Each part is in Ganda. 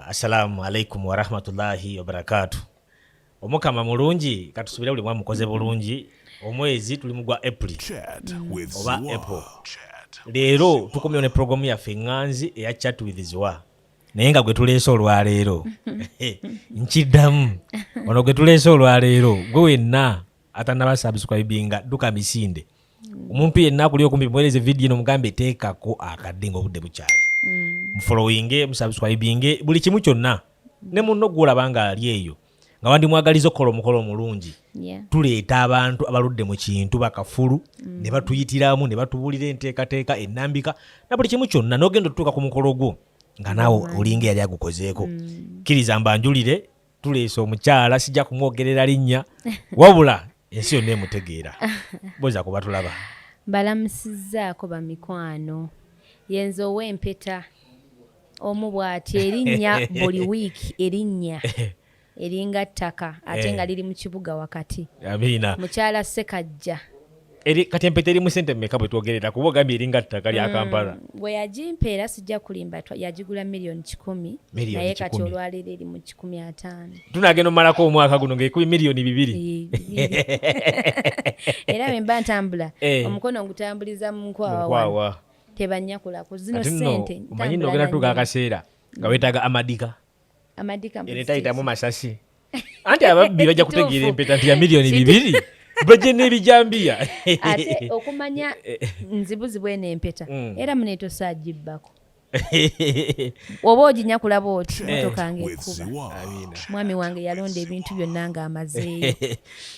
Assalamu alaikum wa rahmatullahi wa barakatuh. Omukama mulungi katusubira buli mwamu mukoze bulungi. Omwezi tuli mugwa April oba April. Leero tukomye ne program ya Fenganzi eya Chat with Ziwa. Naye nga gwe tuleese olwaleero nkiddamu ono gwe tuleese olwaleero gwe wenna atanaba subscribinga duka misinde omuntu yenna kuli okumbi mweleze video nomugambe teekako akadde ng'obudde bukyali mufollowinge musubscribinge buli kimu kyonna ne munno gw'olabanga ali eyo nga wandi mwagaliza okukola omukolo omulungi tuleeta abantu abaludde mu kintu bakafulu ne batuyitiramu ne batubuulira enteekateeka ennambika na buli kimu kyonna n'ogenda otutuuka ku mukolo gwo nga naawe olinga yali agukozeeko kkiriza mbanjulire tuleese omukyala sijja kumwogerera linnya wabula ensi yonna emutegeera boza kuba tulaba balamusizzaako bamikwano yenza ow'empeta omu bw'ati erinnya buli wiiki erinnya eringa ttaka ate nga liri mu kibuga wakati amiina mukyala Ssekajja kati empeta eri mu sente mmeka bwe twogerera kuba ogambye eringa ttaka lya Kampala bwe yagimpeera sijja kulimba yagigula million 10 naye kati olwaleero eri mu 15 tunagenda omalako omwaka guno ng'ekubi million 2 era bwe mba ntambula omukono ngutambuliza mu nkwawa tebanyakulako zino sente omanyi nno ogenda tuuka akaseera nga weetaaga amadika era tayitamu masasi anti ababbi bajja kutegeera empeta nti ya million 2 bajje n'ebijambiya ate okumanya nzibuzibu eno empeta era muneeto saagibbako oba oginyakula bw'oti motoka ng'ekuba mwami wange yalonda ebintu byonna ng'amazeeyo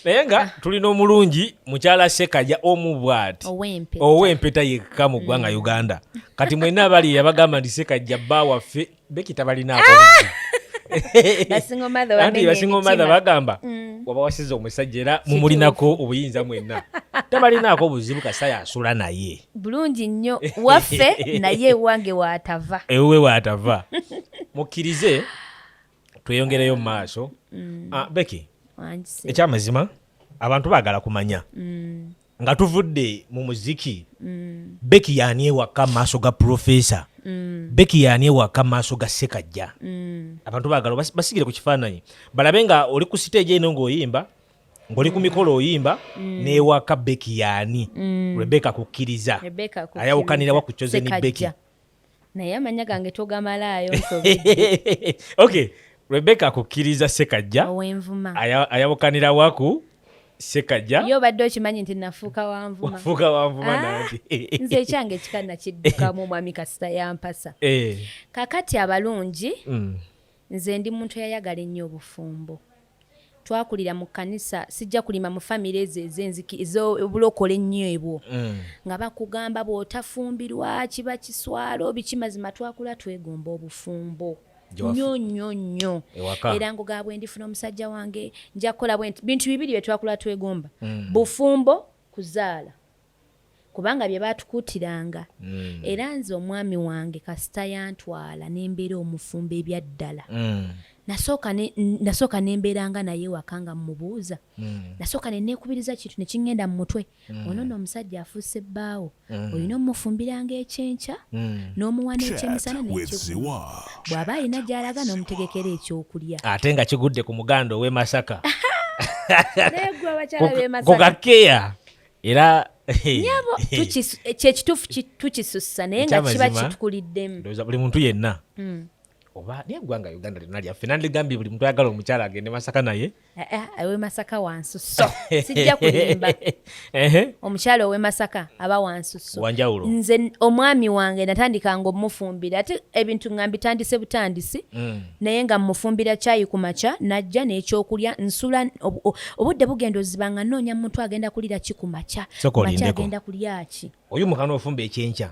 naye nga tulina omulungi mukyala Ssekajja omu bw'ati ow'empeta yekka mu ggwanga Uganda kati mwenna abali yabagamba nti Ssekajja bba waffe bekita balinaako anti basinga omadha bagamba waba wasiza omusajja era mumulinako obuyinza mwenna tabalinaako obuzibu kasaya asula naye bulungi nnyo waffe naye wange waatava ewe waatava mukkirize tweyongereyo mu maaso Beki ekyamazima abantu baagala kumanya nga tuvudde mu muziki Beki yaani ewaka maaso ga Professor Beki yaani ewaka maaso ga Ssekajja abantu baagala basigire ku kifaananyi balabe nga oli ku stage eno ng'oyimba ng'oli ku mikolo oyimba n'ewaka Beki yaani Rebecca kukkiriza ayawukanira wa ku Chosen Beki naye amanya gange togamalaayo okay Rebecca kukkiriza Ssekajja ow'envuma ayawukanira waku Ssekajja yo badde okimanyi nti nafuuka wanvuma nanti nze ekyange ekika nakiddukamu mwami kasita yampasa kakati abalungi nze ndi muntu eyayagala ennyo obufumbo twakulira mu kkanisa sijja kulima mu famire ezo ez'enziki ez'obulokole ennyo ebwo nga bakugamba bw'otafumbirwa kiba kiswalo bikimazima twakula twegomba obufumbo nnyo era ngoga bwe ndifuna omusajja wange nja kukola bintu bibiri bye twakula twegomba bufumbo kuzaala kubanga bye batukuutiranga era nze omwami wange kasita yantwala n'embeera omufumbo ebyaddala nasooka nembeeranga naye wakanga mmubuuza nasooka neneekubiriza kintu nekiŋŋenda mu mutwe ono nno omusajja afuuse ebbaawo olina omufumbiranga ekyenkya n'omuwa n'ekyemisana n'ekigulu bw'aba alina gy'alaga n'omutegekera ekyokulya ate nga kigudde ku muganda ow'e Masaka naye gwe abakyala b'e Masaka kugakeya era nyabo kyekituufu tukisussa naye nga kiba kitukuliddemu ndowooza buli muntu yenna oba naye eggwanga Uganda lyonna lyaffe nandigambye buli muntu ayagala omukyala agende Masaka naye ow'e Masaka wansusso sijja kulimba omukyala ow'e Masaka aba wansusso wanjawulo nze omwami wange natandikanga omufumbira ate ebintu nga mbitandise butandisi naye nga mmufumbira caayi ku makya najja n'ekyokulya nsula obudde bugenda ozibanga nnoonya muntu agenda kulira ki ku makya makya agenda kulya ki oyo mukana ofumba ekyenkya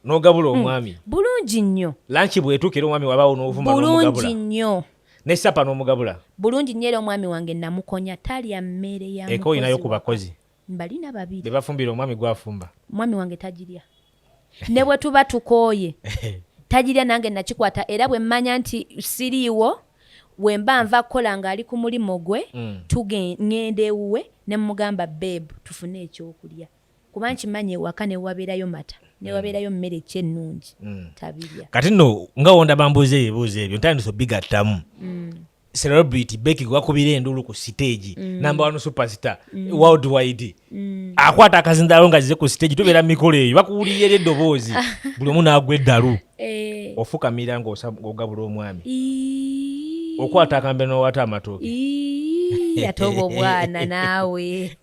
n'ogabula omwami bulungi nnyo lanchi bwetuukira omwami wabaawo n'ovumba n'omugabula bulungi nnyo n'essapa n'omugabula bulungi nnyo era omwami wange namukonya talya mmere ya eko oyinayo ku bakozi mbalina babiri be bafumbira omwami gwafumba omwami wange tagirya ne bwe tuba tukooye tagirya nange nakikwata era bwe mmanya nti siriiwo bwe mba nva kukola ng'ali ku mulimo gwe tugenda ewuwe ne mmugamba beebu tufune ekyokulya kuba nkimanyi ewaka ne wabeerayo mata ne wabeerayo mmere kyennungi tabirya. Kati nno nga wonda bambuuza ebibuuzo ebyo ntandise obigattamu. Celebrity Becky gwakubira endulu ku stage number 1 superstar worldwide akwata akazindalo nga zize ku stage tubeera mikolo eyo bakuwulira eddoboozi buli omu n'agwa eddalu ofukamira ng'ogabula omwami okwata akambe n'owata amatooke ate obwo bwana naawe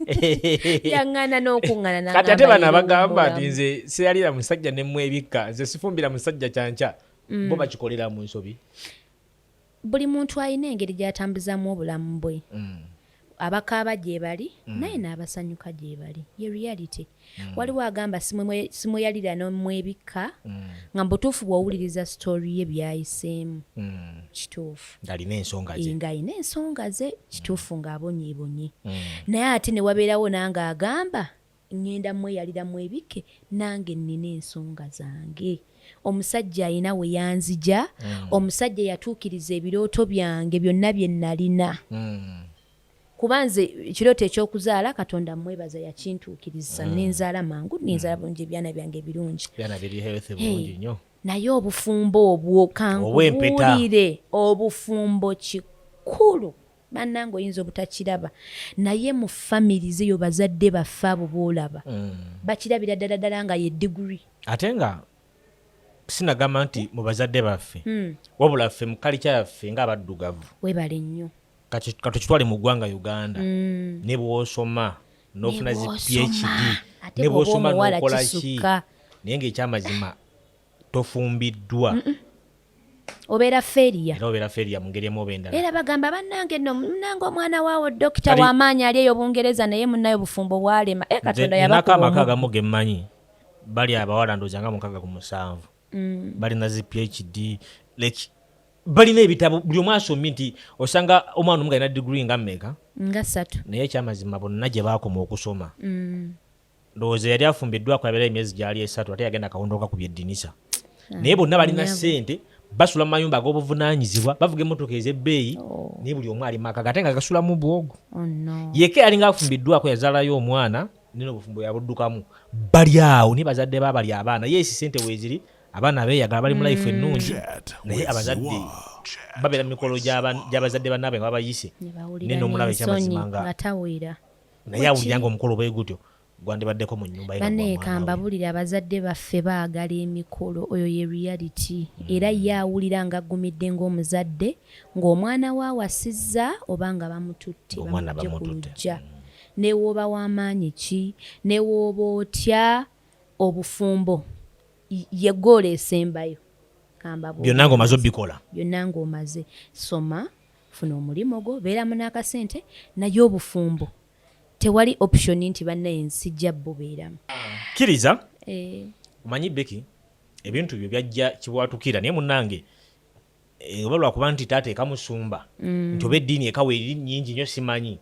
yaŋŋana n'okuŋŋana kati ate bano abagamba nti nze seyalira musajja nemwebikka nze sifumbira musajja kyanca bo bakikolera mu nsobi. Buli muntu alina engeri gy'atambuzaamu obulamu bwe. Abakaaba gye bali naye n'abasanyuka gye bali ye reality. Waliwo agamba simweyalira n'omwebikka nga mbutuufu bw'owuliriza sitori ye byayiseemu kituufu ng'alina ensonga ze kituufu ng'abonyeebonye naye ate ne wabeerawo nange agamba ŋŋenda mweyalira mwebikke nange nnina ensonga zange. Omusajja alina we yanzija omusajja yatuukiriza ebirooto byange byonna bye nalina kuba nze ekirooto ekyokuzaala Katonda mwebaza yakintuukiriza nenzaala mangu nenzaala bulungi ebyana byange birungi naye obufumbo obwo kangubuulire obufumbo kikulu bannange oyinza obutakiraba naye mu famiri zeyo bazadde baffe abo boolaba bakirabira ddala nga ye diguri ate nga sinagamba nti mu bazadde baffe wabula ffe mu kalica yaffe ng'abaddugavu webale nnyo katukitwale mu ggwanga Uganda ne bw'osoma n'ofuna zi PhD ne bw'osoma n'okola ki naye ng'ekyamazima tofumbiddwa obeera feriya mu ngeri emu oba endala era bagamba bannange nno munnange omwana waawo dokita w'amaanyi ali eyo Bungereza naye munnayo obufumbo bwalema Katonda yabakuba agamu ge mmanyi bali abawala ndooza nga 6-7 balina zi PhD like balina ebitabo buli omu asomye nti osanga omwana omu galina diguri nga mmeka nga 3 naye ekyamazima bonna gye baakoma okusoma ndowooza yali afumbiddwako yabeera emyezi gyali 3 ate yagenda akawundoka ku by'eddinisa naye bonna balina ssente basula mu mayumba ag'obuvunaanyizibwa bavuga emmotoka ez'ebbeeyi naye buli omu ali maka ate nga gasula mu bwogo yeke yali nga afumbiddwako yazaalayo omwana nina obufumbo yabuddukamu bali awo naye bazadde babali abaana yeesi ssente weeziri abaana beeyagala bali mu life ennungi naye abazadde babeera mu mikolo gy'abazadde bannaabwe nga babayise naye n'omulaba ekyamazima nga naye awulira nga omukolo bwe gutyo gwandibaddeko mu nnyumba banneekamba bulira abazadde baffe baagala emikolo oyo ye reality era ye awulira nga aggumidde ng'omuzadde ng'omwana we awasizza oba nga bamututte bamugye ku lujja newooba w'amaanyi ki newooba otya obufumbo ye goola esembayo byonna ng'omaze obikola byonna ng'omaze soma funa omulimu gwo beeramu n'akasente naye obufumbo tewali option nti bannaye nsijja bubeeramu kkiriza omanyi Becky ebintu byo byajja kibwatukira naye munnange oba lwakuba nti taata ekamusumba nti oba eddiini ekawa eri nnyingi nnyo simanyi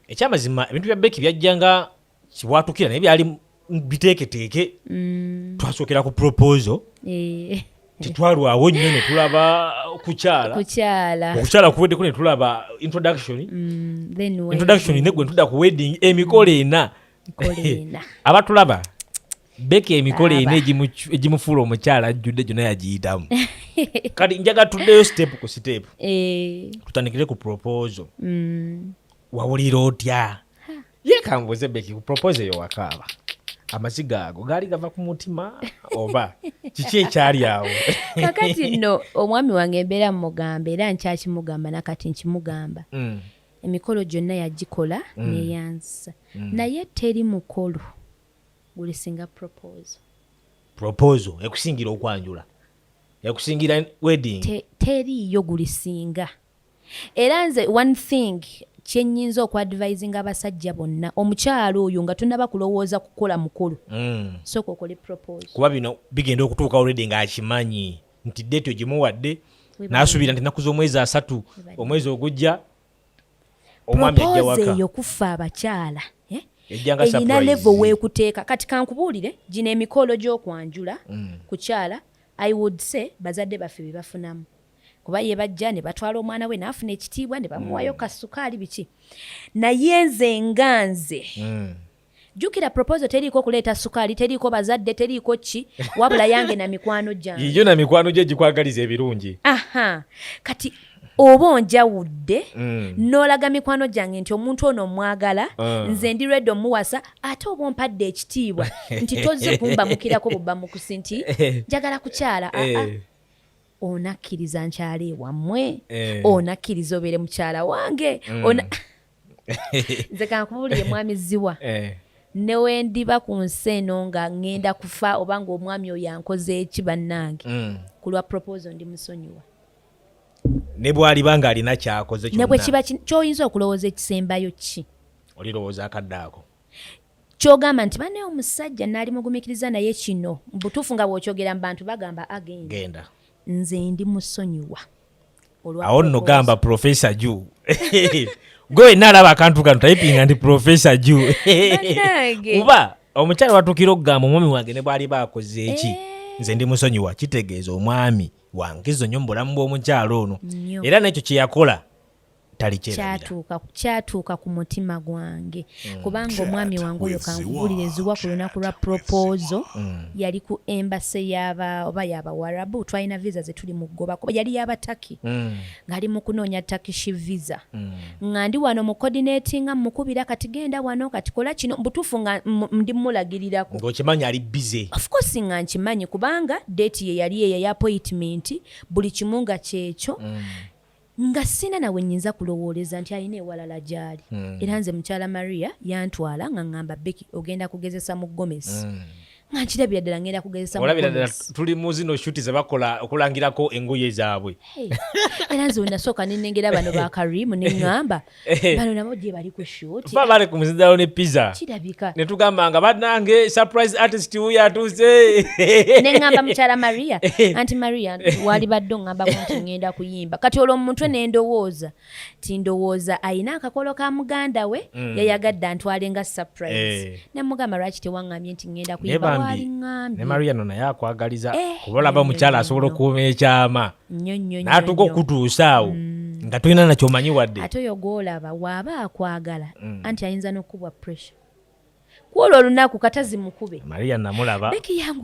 ekyamazima ebintu bya Becky byajja nga kibwatukira naye byali biteeketeeke twasookera ku proposal titwalwawo nnyo ne tulaba okukyala kuweddeko ne tulaba introduction ne gwe ntudda ku wedding emikolo ena abatulaba Becky emikolo ena egimufuula omukyala ajjudde gyonna yagiyitamu kati njaga tuddeyo step ku step tutandikire ku proposal wawulira otya yekambuze Becky ku proposal eyo wakaaba amaziga ago gaali gava ku mutima oba kiki ekyali awo kakati nno omwami wange mbeera mugamba era nkyakimugamba nakati nkimugamba emikolo gyonna yagikola neyanzisa naye teri mukolo gulisinga proposal ekusingira okwanjula ekusingira wedding teriyo gulisinga era nze one thing kyennyinza okwadvisinga abasajja bonna omukyalo oyo nga tonnaba kulowooza kukola mukolo sooka okole proposal kuba bino bigenda okutuuka already ng'akimanyi nti date ogimuwadde n'asuubira nti ennaku z'omwezi 3 omwezi ogujja omwami ajja waka eyo kufa abakyala erina level weekuteeka kati kankubuulire gino emikolo gy'okwanjula kukyala I would say bazadde baffe be bafunamu kuba ye bajja ne batwala omwana we n'afuna ekitiibwa ne bamuwayo kasukaali biki naye nze nganze jukira proposal teriko kuleeta sukali teriko bazadde teriko ki wabula yange na mikwano gyange iyo na mikwano gye gikwagaliza ebirungi kati oba onjawudde n'olaga mikwano gyange nti omuntu ono mwagala nze ndi reddo muwasa ate oba ompadde ekitiibwa nti tozze kumbamukirako bubbamukusi nti njagala kukyala onakkiriza nkyala ewammwe onakkiriza obeere mukyala wange nze kankubuulire mwami ziwa newendiba ku nsi eno nga ŋŋenda kufa oba ngaomwami oyo ankoze eki bannange ku lwa proposal ndi musonyiwa ne bw'aliba ng'alina kyakoze kyonna ne bwe kiba ky'oyinza okulowooza ekisembayo ki olirowooza akadde ako ky'ogamba nti bane omusajja naali mugumikiriza naye kino butuufu nga bw'okyogera mu bantu bagamba agenda nze ndi musonyiwa awo nno gamba Professor Ju gwe naalaba akantu kano typinga ndi Professor Ju kuba omukyala watuukira okugamba omwami wange ne bw'ali baakoze eki nze ndi musonyiwa kitegeeza omwami wangizo nnyo mu bulamu bw'omukyalo ono era n'ekyo kye yakola kyatuuka ku mutima gwange kubanga omwami wange oyo kankubulirizibwa ku lunaku lwa proposal yali ku embase oba y'abawarabu twalina visa ze tuli mugoba yali y'abataki ng'ali mu kunoonya takishi visa nga ndi wano mu coordinatinga mukubira kati genda wano kati kola kino butuufu nga ndi mulagirirako ng'okimanyi ali busy of course nga nkimanyi kubanga date ye yali eya appointment buli kimu nga kyekyo nga sina nawe nnyinza kulowooleza nti alina ewalala gy'ali era nze mukyala Maria yantwala nga ŋŋamba Becky ogenda kugezesa mu Gomez nga nkirabira ddala ngenda kugezesa olabira ddala tuli mu zino shuti ze bakola okulangirako engoye zaabwe era nze wenasooka nenengera bano ba Karimu ne ŋŋamba bano nabo gye bali ku shuti bali ku muzindaalo ne pizza kirabika ne tugamba nga bannange surprise artist wuyo atuuse ne ŋŋamba mukyala Maria anti Maria wali badde oŋŋambako nti ŋŋenda kuyimba kati olwo mu mutwe ne ndowooza ayina akakolo ka muganda we yayagadde antwale nga surprise ne mugamba lwaki tewaŋŋambye nti ŋŋenda kuyimba ne Maria no naye akwagaliza kuba olaba mukyala asobola okuuma ekyama n'atuuka okutuusa awo nga tolina nakyomanyi wadde ate oyo gw'olaba waaba akwagala anti ayinza n'okubwa pressure kwolwo olunaku katazi mukube Maria namulaba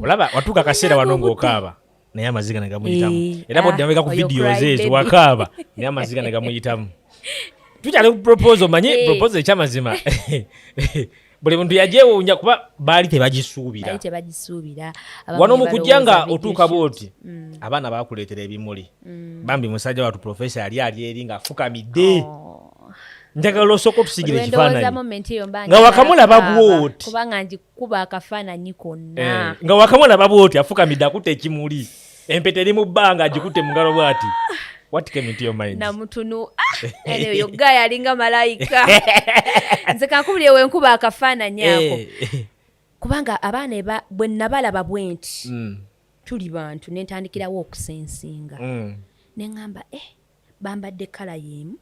olaba watuuka akaseera wano ng'okaaba naye amaziga ne gamuyitamu era bw'oddameka ku vidiyo ezo wakaaba naye amaziga ne gamuyitamu tukyali ku proposal manyi proposal ekyamazima buli muntu yajewuunya kuba baali tebagisuubira wano mu kujja nga otuuka bwoti abaana bakuleetera ebimuli bambi musajja watu Professor yali eri ng'afukamidde njagala osooka otusigira ekifaananyi nga wakamulaba bwoti kubanga ngikuba akafaananyi konna nga wakamulaba bwoti afukamidde akutte ekimuli empeta eri mu bbanga agikutte mu ngalo bwati what came into your mind namutunu eyo gaya alinga malayika nze kankubulire wenkuba akafaananyi ako kubanga abaana bwe nabalaba bwenti tuli bantu nentandikirawo okusensinga neŋŋamba bambadde kala y'emu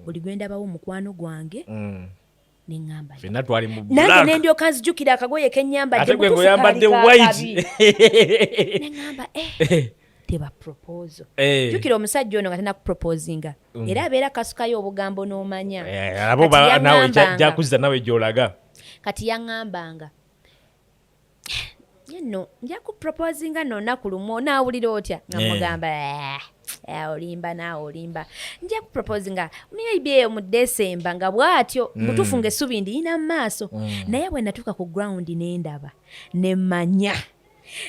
buli gwendabawo mukwano gwange neŋŋamba nange nendyoka nzijukira akagoye kenyambadde oyambadde white neŋŋamba teba proposal jukira omusajja ono nga tena kuproposinga era abeera kasukayo obugambo n'omanya jakuziza nawe gyolaga kati yaŋŋambanga yenno nja kuproposinga n'olunaku lumu onaawulira otya nga mugamba olimba naawe olimba nja kuproposinga maybe eyo mu December nga bw'atyo butuufu ng'essubi ndiyina mu maaso naye bwe natuuka ku ground nendaba nemmanya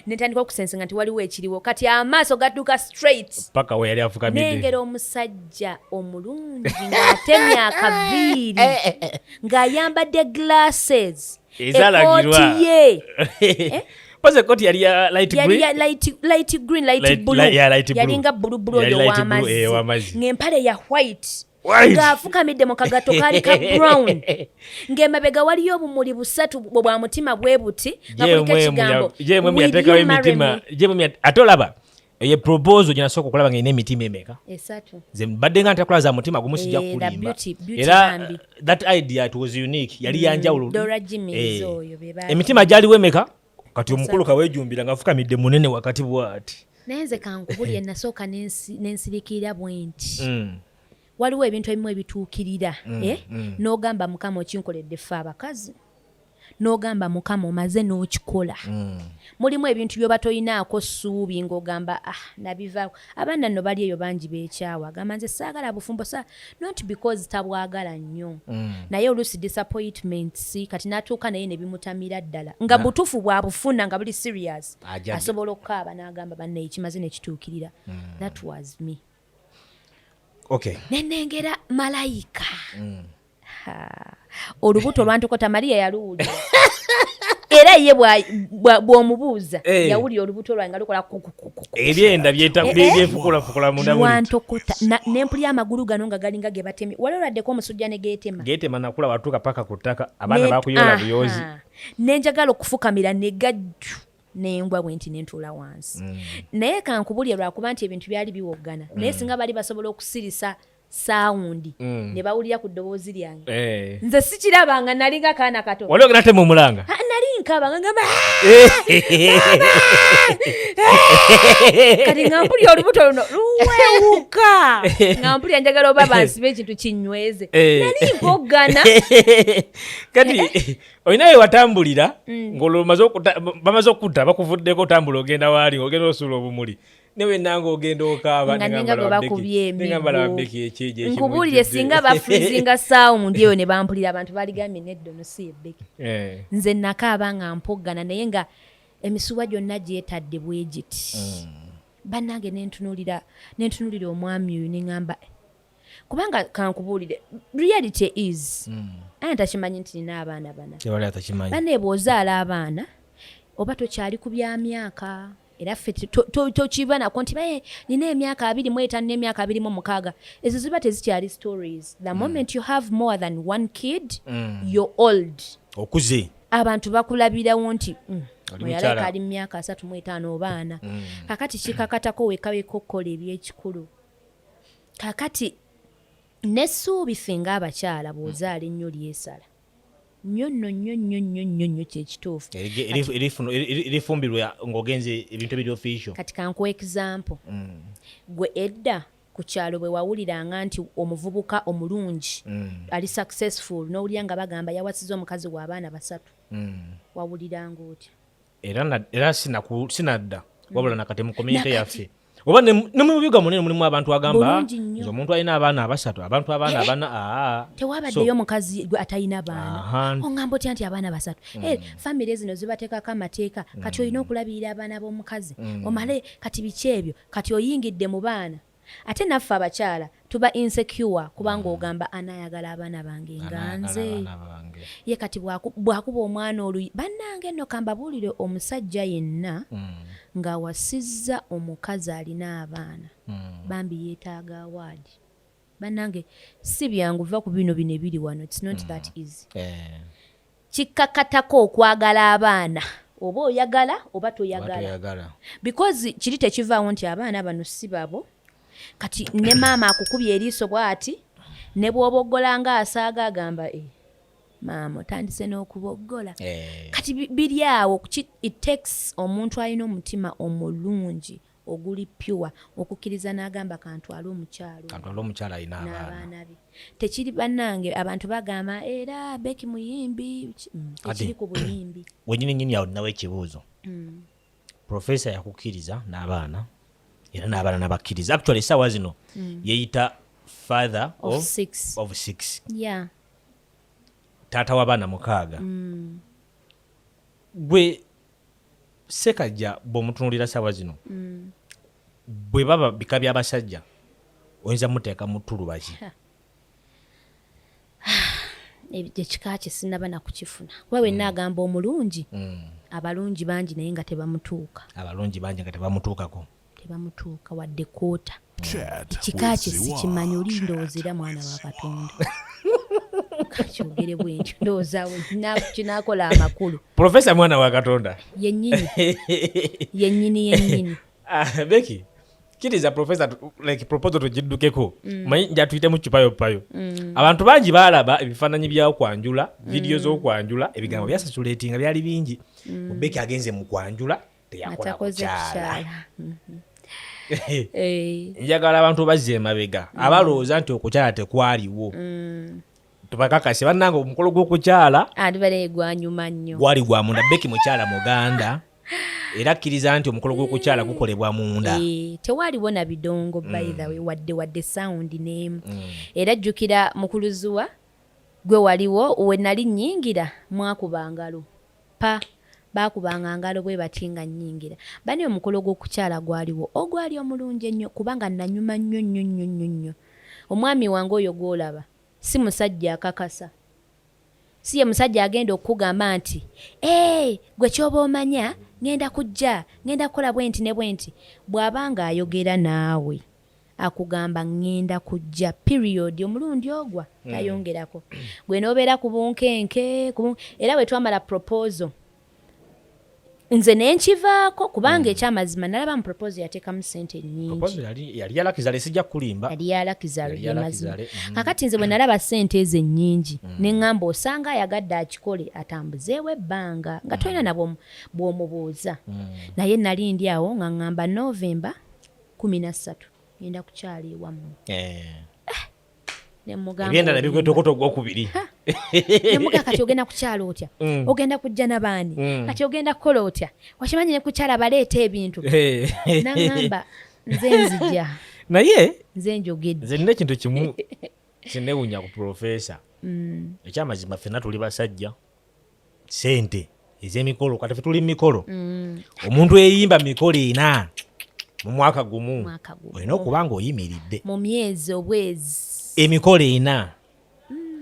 netandika okusensenga nti waliwo ekiriwo kati amaaso gadduka straight paka we yali afukamidde nengera omusajja omulungi ng'atemye akaviiri ng'ayambadde glasses ekoti ye Pose koti yali ya light green light blue yalinga bulubulu oyo w'amazzi ng'empale ya white ng'afukamidde mu kagato kaali ka brown ng'emabega waliyo obumuli busatu bwa mutima bwe buti nga kuliko ekigambo ate olaba ye proposal gyenasooka okulaba ng'erina emitima emeka esatu ze mbadde nga ntakula za mutima gumu sijja kulimba era that idea it was unique yali yanjawulo emitima gyaliwo emeka kati omukulu kaweejumbira ng'afukamidde munene wakati bw'ati naye nze kankubulye nasooka n'ensirikirira bwenti waliwo ebintu ebimu ebituukirira n'ogamba mukama okinkoledde ffe abakazi n'ogamba Mukama omaze n'okikola. Mulimu ebintu byoba toyinaako ssuubi ng'ogamba nabivaako. Abaana nno bali eyo bangi beekyawa agamba nze saagala bufumbo not because tabwagala nnyo naye oluusi disappointments kati n'atuuka naye ne bimutamira ddala nga butuufu bwabufuna nga buli serious asobola okukaaba n'agamba banne ekimaze ne kituukirira. That was me. Okay. Nenengera malayika. Olubuto lwantokota Maria yaluwulira. Era ye bw'omubuuza yawulira olubuto lwange lukola ebyenda byefukula munda lwantokota n'empulira amagulu gano nga galinga ge batemi wali oladdeko omusujja ne geetema nakula watuuka paka ku ttaka abaana bakuyola buyozi nenjagala okufukamira ne gajju n'embwa bwe nti nentuula wansi naye kankubulye lwakuba nti ebintu byali biwoggana naye singa bali basobola okusirisa saawundi ne bawulira ku ddoboozi lyange nze sikirabanga nalinga kaana kato wali ogenatema omulanga nali nkabanga ngamba kati nga mpulya olubuto luno luwewuka nga mpulya njagala oba bansibe ekintu kinyweze nali mpoggana kati olinayo watambulira ng'olwo bamaze okutta bakuvuddeko otambula ogenda waali ogenda osuula obumuli newe nange ogenda okaaba nkubulire singa bafrizinga sound eyo ne bampulira abantu baligambye neddo no si ebbeki nze nakaaba nga mpoggana naye nga emisuwa gyonna gyetadde bwegiti bannange nentunulira omwami oyo neŋŋamba kubanga kankubulire reality is aya takimanyi nti nina abaana bana bw'ozaala abaana oba tokyali ku bya myaka era ffe tokibanako nti nina emyaka 25 n'emyaka 26 ezo ziba tezikyali stories. The moment you have more than one kid you're old okuze abantu bakulabirawo nti oyaleka ali mu myaka 35 obaana kakati kikakatako wekaweka okukola ebyekikulu kakati n'essuubi ffe ng'abakyala bw'ozaala ennyo lyesala nnyo kyekituufu erifumbirwa ng'ogenze ebintu ebiri official. Kati kankuwa example gwe edda ku kyalo bwe wawuliranga nti omuvubuka omulungi ali successful n'owulira nga bagamba yawasiza omukazi w'abaana 3 wawuliranga otya? Era sinadda wabula nakati mu community yaffe oba ne mu bibuga munene mulimu abantu agamba nze omuntu alina abaana 3 abantu abaana 4 tewabaddeyo omukazi gwe atalina baana oŋŋamba otya nti abaana 3 famire zino zibateekako amateeka kati olina okulabirira abaana b'omukazi omale kati biki ebyo kati oyingidde mu baana ate naffe abakyala tuba insecure kubanga ogamba anayagala abaana bange nga nze ye kati bwakuba omwana oluyi bannange nno kambabuulire omusajja yenna ng'awasizza omukazi alina abaana bambi yeetaaga awaadi bannange si byangu va ku bino ebiri wano it's not that easy kikkakatako okwagala abaana oba oyagala oba toyagala because kiri tekivaawo nti abaana bano si babo kati ne maama akukubye eriiso bw'ati ne bw'oboggola ng'asaaga agamba maama otandise n'okuboggola kati biri awo it takes omuntu alina omutima omulungi oguli pure okukkiriza n'agamba kantwale omukyala alina n'abaana be tekiri bannange abantu bagamba era Becky muyimbi tekiri ku buyimbi wenyini awo nawe ekibuuzo professor yakukkiriza n'abaana era n'abaana nabakkiriza actually sawa zino yeyita father of 6 yeah taata w'abaana 6 gwe sekajja bw'omutunulira sawa zino bwe baba bika by'abasajja oyinza muteeka mutulubaki ekika kye sinaba nakukifuna kuba wenna agamba omulungi abalungi bangi naye nga tebamutuukako tebamutuuka wadde koota ekika kye sikimanyi oli ndoozera mwana wa Katonda kakyogere bwentyo ndowooza kinaakola amakulu professor mwana wa Katonda yennyini Becky kiriza professor like proposal tugiddukeko manyi njatuyitemu kipayopayo abantu bangi baalaba ebifaananyi by'okwanjula vidiyo z'okwanjula ebigambo byasatulatinga byali bingi Becky agenze mu kwanjula teyakola kukyala njagala abantu bazze emabega abalowooza nti okukyala tekwaliwo tubakakase bannange omukolo gw'okukyala andibale gwanyuma nnyo gwali gwa munda. Beki mukyala muganda era akkiriza nti omukolo gw'okukyala gukolebwa munda. Tewaliwo na bidongo by the way wadde sound n'emu. Era jjukira mukuluzuwa gwe waliwo we nali nnyingira mwakuba ngalo pa baakubanga ngalo bwe batinga nnyingira. Bani omukolo gw'okukyala gwaliwo ogwali omulungi ennyo kubanga nanyuma nnyo. Omwami wange oyo gw'olaba si musajja akakasa, si ye musajja agenda okukugamba nti gwe kyoba omanya ngenda kukola bwenti ne bwenti. Bw'abanga ayogera naawe akugamba ngenda kujja period omulundi ogwa ayongerako. Gwe n'obeera ku bunkenke era bwe twamala proposal nze nenkivaako kubanga ekyamazima nalaba mu proposal yateekamu ssente nnyingi. Yali yalakizale sijja kulimba. Yali yalakizale mazima. Kakati nze bwe nalaba ssente ezo ennyingi ne ŋŋamba osanga ayagadde akikole atambuzeewo ebbanga nga tolina nabwo bw'omubuuza. Naye nali ndi awo nga ŋŋamba November 13 ngenda kukyala ewammwe. Ebyendala bikwetokoto gwokubiri. Nemuga kati ogenda kukyala otya? Ogenda kujja n'abaani? Kati ogenda kukola otya? Wakimanyi ne kukyala baleeta ebintu. N'aŋŋamba nze nzija. Naye nze njogedde. Nze nina ekintu kimu kinewunya ku profesa. Ekyamazima ffenna tuli basajja. Ssente ez'emikolo kati ffe tuli mikolo. Omuntu eyimba mikolo 4 mu mwaka gumu olina okuba ng'oyimiridde mu myezi obwezi emikolo 4.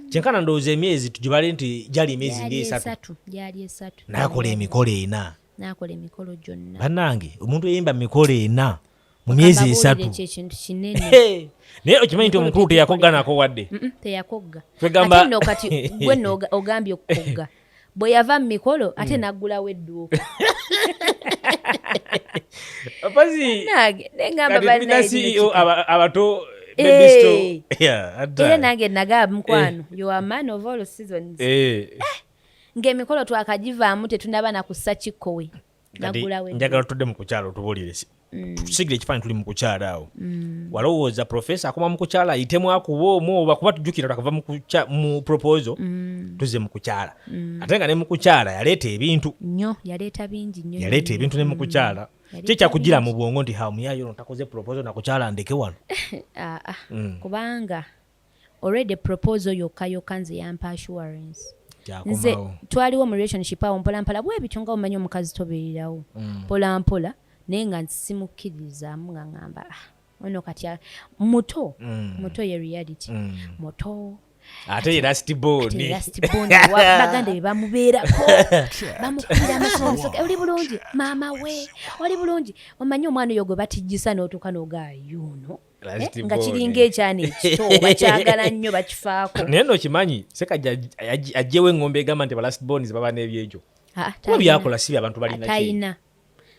Kyenkana ndowooza emyezi tugibale nti gyali emyezi ng'esatu. Gyali 3. N'akola emikolo 4. N'akola emikolo gyonna. Bannange omuntu eyimba mikolo 4 mu myezi 3. Ekintu kinene. Naye okimanyi nti omukulu teyakogga nako wadde. Teyakogga. Twegamba ate nno kati gwe ogambye okukogga. Bwe yava mu mikolo ate naggulawo edduuka. Abato era nange nagaba mukwano you are man of all seasons. Ng'emikolo twakagivaamu tetunaba nakussa kikkowe naggulawo. Njagala tudde mu kukyala otubuulire tusigire ekifaananyi tuli mu kukyala awo. Walowooza profesa akoma mu kukyala ayitemu akuba omwo oba kuba tujjukira twakava mu proposal tuzze mu kukyala. Ate nga ne mu kukyala yaleeta ebintu nnyo, yaleeta bingi nnyo. Yaleeta ebintu ne mu kukyala. Kye kyakugira mu bwongo nti hamuyayo ono takoze proposal na kukyala ndeke wano. Kubanga already proposal yokka nze yampa assurance. Nze twaliwo mu relationship awo mpolampola bwe bityo nga omanyi omukazi tobeererawo mpolampola naye nga nsimukkiririzaamu nga ŋŋamba ono kati muto ye reality muto ate ye last born baganda be bamubeerako bamukubira amasomo oli bulungi maama we oli bulungi omanyi omwana oyo gwe batijjisa n'otuuka n'ogayuno nga kiringa ekyana ekito bakyagala nnyo bakifaako. Naye n'okimanyi sekajja ajjewo eŋŋombe egamba nti ba last born baba n'ebyekyo kuba byakola si abantu balina tayina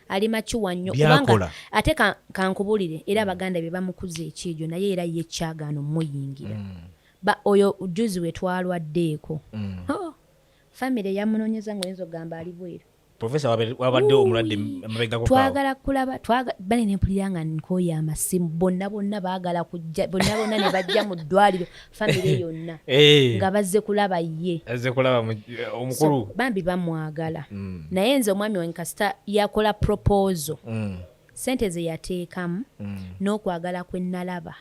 ali makiwa nnyo kubanga ate kankubuulire era abaganda be bamukuza ekyejo naye era ye kyagaano muyingira. Oyo juzi we twalwaddeeko famire yamunoonyeza ng'oyinza okugamba ali bweru. Profesa wabadde omulwadde mabegako twagala kulaba bane nempulira nga nkooye amasimu bonna baagala kujja bonna ne bajja mu ddwaliro famire yonna nga bazze kulaba ye omukulu bambi bamwagala. Naye nze omwami wenkasita yakola proposal sente ze yateekamu n'okwagala kwe nalaba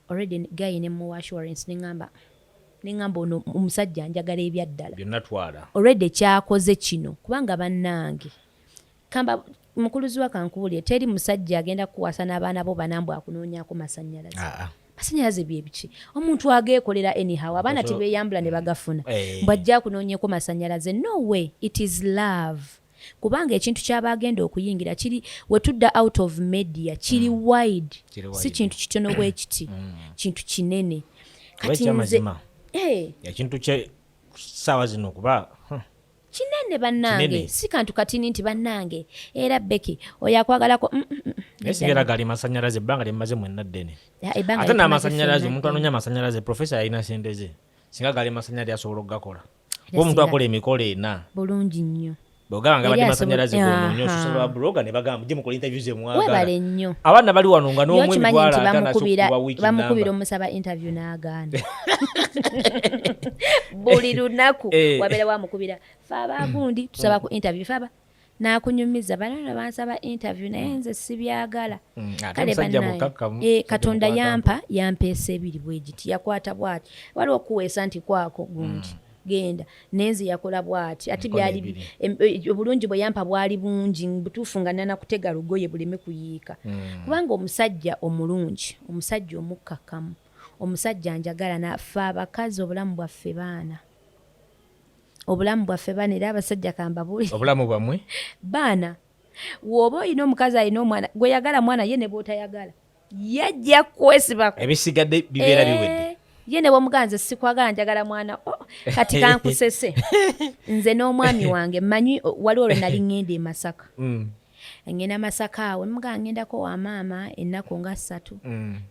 already gayi ne mu assurance neŋŋamba ono omusajja njagala ebyaddala byonna twala already kyakoze kino kubanga bannange kamba mukuluziwa kankubulye teri musajja agenda kuwasa n'abaana bo banambu akunoonyako masannyalaze. Masannyalaze bye biki? Omuntu ageekolera anyhow abaana tibeyambula ne bagafuna bw'ajja akunoonyeko masannyalaze. No way, it is love. Kubanga ekintu kyaba agenda okuyingira kiri wetudda out of media kiri wide si kintu kitono bwe kiti kintu kinene kati nze ekintu kye ssaawa zino kuba kinene bannange si kantu katini nti bannange era Beki oyo akwagalako esigera gali masannyalaze ebbanga lyemmaze mwenna ddene ate n'amasannyalaze omuntu anoonya amasannyalaze profesa yalina sente ze singa gali masannyalaze asobola okugakola kuba omuntu akola emikolo 4 bulungi nnyo boganga badde masanyalaze gono nnyo social wa blogger ne bagamba mujje mukola interview ze mwagala webale nnyo abaana bali wano nga n'omwe mitwala bamukubira omusaba interview n'agaana buli lunaku wabeera wamukubira faba gundi tusaba ku interview faba nakunyumiza banana bansaba interview naye nze sibyagala kale banaye katonda yampeesa ebiri bwegiti yakwata bwati waliwo okuweesa nti kwako gundi genda nenzi yakola bwati ati byali obulungi bwe yampa bwali bungi butuufu nga nana kutega lugoye buleme kuyiika kubanga omusajja omulungi omusajja omukkakkamu omusajja njagala nafe abakazi obulamu bwaffe baana era abasajja kamba buli obulamu bwamwe baana woba olina omukazi alina omwana gwe yagala mwana ye ne bwotayagala yajja kwesibako ebisigadde bibeera biwedde ye ne bwomuganze sikwagala njagala mwana kati kankusese nze n'omwami wange mmanyi waliwo lwe nali ŋŋenda e Masaka ngenda Masaka awo muga ngendako wa maama ennaku nga 3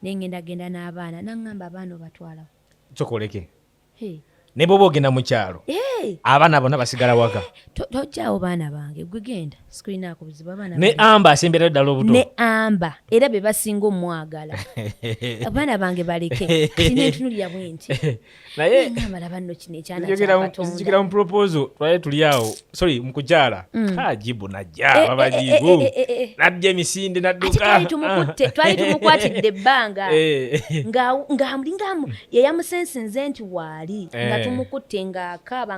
naye genda n'abaana naŋŋamba abaana obatwalawo kyokoleke ne bwoba ogenda mu kyalo abaana bonna basigala waka tojjaawo baana bange gwe genda sikulinaako buzibu abaana ne amba asembera ddala obuto ne amba era be basinga omwagala abaana bange baleke tinentunulira bwenti naye ngamala banno kino ekyanakyakatonda mu proposal twali tuli awo mu kukyala kajibu najja babajibu najja emisinde nadduka twali tumukwatidde ebbanga ngamulingamu yeyamusensinze nti waali nga tumukutte ng'akaaba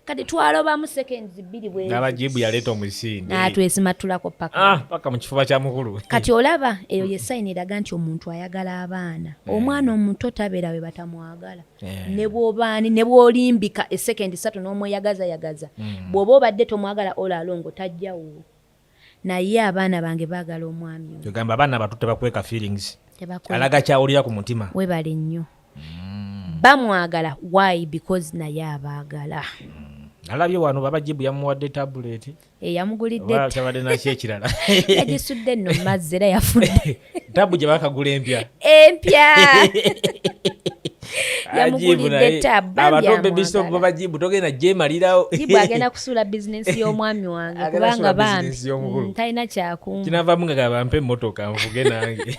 kati twalobamu seconds 2 bwenabajibu yaleeta omusinde natwesimatulako paka mu kifuba kya mukulu kati olaba eyo ye sayini eraga nti omuntu ayagala abaana omwana omuto tabeera we batamwagala ne bw'obaani ne bw'olimbika esekendi 3 n'omweyagaza bw'oba obadde tomwagala olalongo tajjawo naye abaana bange baagala omwami ogamba abaana bato tebakweka feelings alaga kyawulira ku mutima webale nnyo bamwagala why because naye abaagala alabye wano babajibu yamuwadde tablet yamugulidde kyabadde nakyo ekirala yagisudde nno mazzi era yafudde tabu gye bakagula empya yamugulidde tabu abatombe bisopu babajibu togenda gyemalirawo jibu agenda kusuula bizinensi y'omwami wange kubanga bambi talina kyakumva kinavamu nga bampe emmotoka nvuge nange